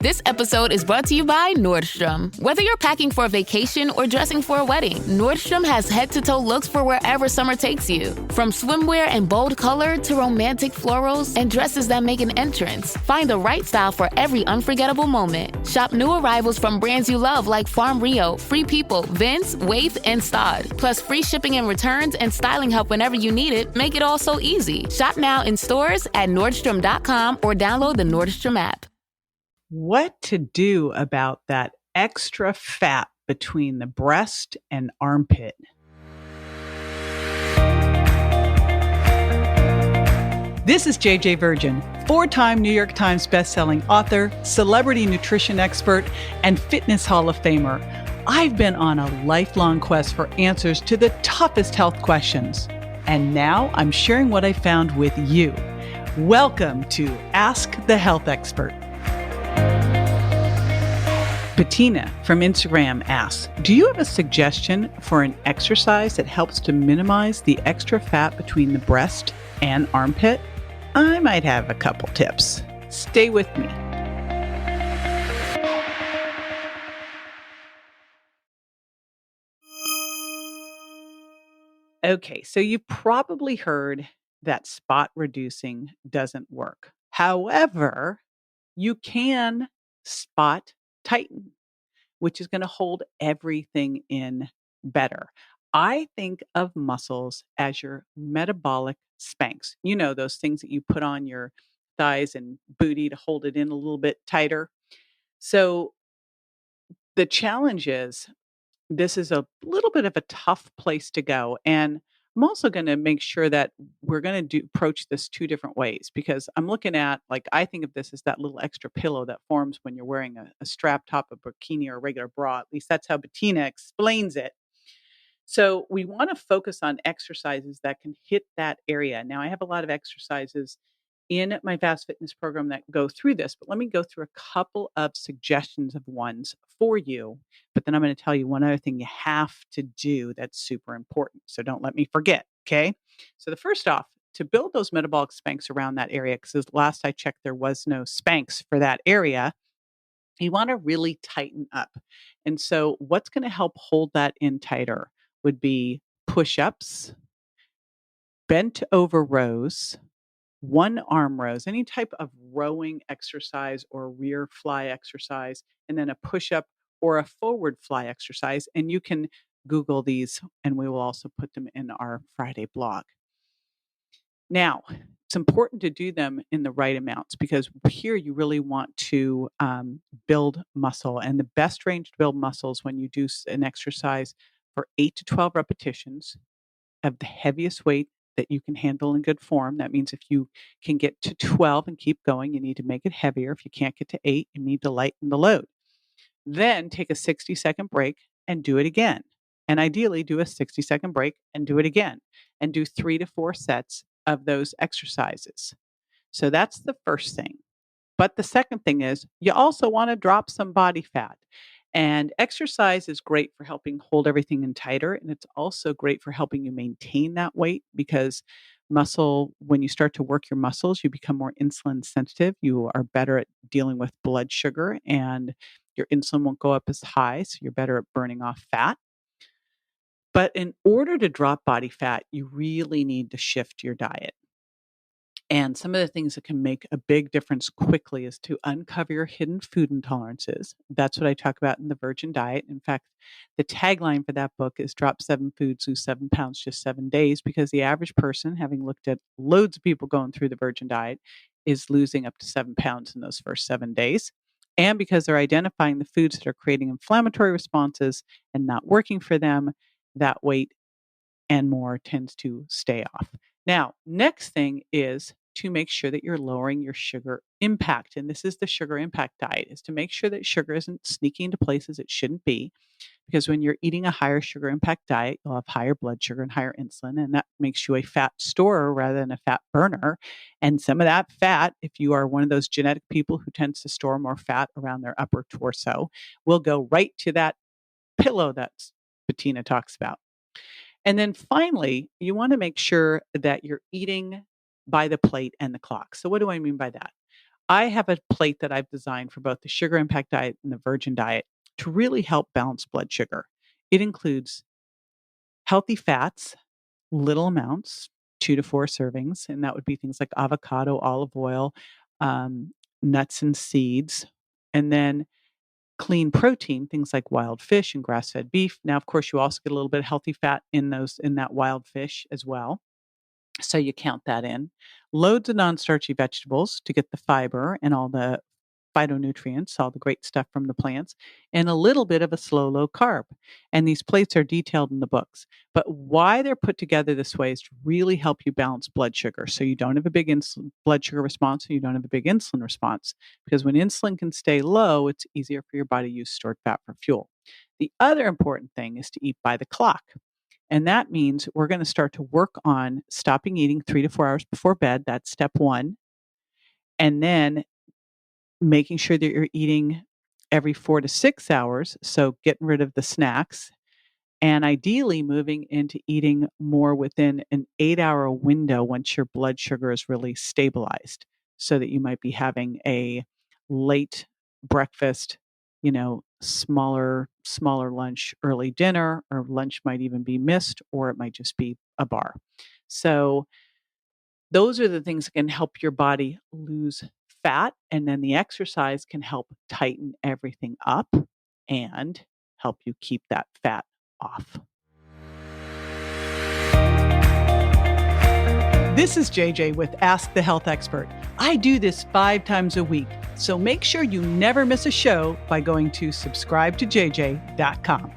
This episode is brought to you by Nordstrom. Whether you're packing for a vacation or dressing for a wedding, Nordstrom has head-to-toe looks for wherever summer takes you. From swimwear and bold color to romantic florals and dresses that make an entrance, find the right style for every unforgettable moment. Shop new arrivals from brands you love like Farm Rio, Free People, Vince, Wait, and Stod. Plus free shipping and returns and styling help whenever you need it make it all so easy. Shop now in stores at Nordstrom.com or download the Nordstrom app. What to do about that extra fat between the breast and armpit? This is JJ Virgin, 4-time New York Times bestselling author, celebrity nutrition expert, and fitness Hall of Famer. I've been on a lifelong quest for answers to the toughest health questions. And now I'm sharing what I found with you. Welcome to Ask the Health Expert. Bettina from Instagram asks, do you have a suggestion for an exercise that helps to minimize the extra fat between the breast and armpit? I might have a couple tips. Stay with me. Okay, so you probably heard that spot reducing doesn't work. However, you can spot tighten, which is going to hold everything in better. I think of muscles as your metabolic Spanx. You know, those things that you put on your thighs and booty to hold it in a little bit tighter. So the challenge is this is a little bit of a tough place to go. And I'm also going to make sure that we're going to approach this two different ways, because I'm looking at, I think of this as that little extra pillow that forms when you're wearing a strap top, a bikini, or a regular bra. At least that's how Bettina explains it. So we want to focus on exercises that can hit that area. Now, I have a lot of exercises in my Fast Fitness program that go through this, but let me go through a couple of suggestions of ones for you. But then I'm going to tell you one other thing you have to do that's super important. So don't let me forget. Okay. So the first off, to build those metabolic Spanx around that area, because last I checked, there was no Spanx for that area. You want to really tighten up. And so what's going to help hold that in tighter would be push-ups, bent over rows, one arm rows, any type of rowing exercise or rear fly exercise, and then a push-up or a forward fly exercise. And you can Google these, and we will also put them in our Friday blog. Now, it's important to do them in the right amounts, because here you really want to build muscle. And the best range to build muscles when you do an exercise for 8 to 12 repetitions of the heaviest weight that you can handle in good form. That means if you can get to 12 and keep going, you need to make it heavier. If you can't get to 8, you need to lighten the load. Then take a 60-second break and do it again. And ideally do a 60-second break and do it again. And do 3 to 4 sets of those exercises. So that's the first thing. But the second thing is you also want to drop some body fat. And exercise is great for helping hold everything in tighter. And it's also great for helping you maintain that weight, because when you start to work your muscles, you become more insulin sensitive. You are better at dealing with blood sugar, and your insulin won't go up as high. So you're better at burning off fat. But in order to drop body fat, you really need to shift your diet. And some of the things that can make a big difference quickly is to uncover your hidden food intolerances. That's what I talk about in the Virgin Diet. In fact, the tagline for that book is Drop 7 Foods, Lose 7 Pounds, Just 7 Days, because the average person, having looked at loads of people going through the Virgin Diet, is losing up to 7 pounds in those first 7 days. And because they're identifying the foods that are creating inflammatory responses and not working for them, that weight and more tends to stay off. Now, next thing is to make sure that you're lowering your sugar impact. And this is the sugar impact diet, is to make sure that sugar isn't sneaking into places it shouldn't be. Because when you're eating a higher sugar impact diet, you'll have higher blood sugar and higher insulin, and that makes you a fat storer rather than a fat burner. And some of that fat, if you are one of those genetic people who tends to store more fat around their upper torso, will go right to that pillow that Bettina talks about. And then finally, you want to make sure that you're eating by the plate and the clock. So what do I mean by that? I have a plate that I've designed for both the sugar impact diet and the virgin diet to really help balance blood sugar. It includes healthy fats, little amounts, 2 to 4 servings, and that would be things like avocado, olive oil, nuts and seeds, and then clean protein, things like wild fish and grass-fed beef. Now, of course, you also get a little bit of healthy fat in that wild fish as well. So you count that in. Loads of non-starchy vegetables to get the fiber and all the phytonutrients, all the great stuff from the plants, and a little bit of a slow, low carb. And these plates are detailed in the books. But why they're put together this way is to really help you balance blood sugar. So you don't have a big blood sugar response and you don't have a big insulin response. Because when insulin can stay low, it's easier for your body to use stored fat for fuel. The other important thing is to eat by the clock. And that means we're going to start to work on stopping eating 3 to 4 hours before bed. That's step one. And then making sure that you're eating every 4 to 6 hours. So getting rid of the snacks and ideally moving into eating more within an 8-hour window once your blood sugar is really stabilized, so that you might be having a late breakfast, smaller lunch, early dinner, or lunch might even be missed, or it might just be a bar. So those are the things that can help your body lose fat. And then the exercise can help tighten everything up and help you keep that fat off. This is JJ with Ask the Health Expert. I do this 5 times a week, so make sure you never miss a show by going to subscribetojj.com.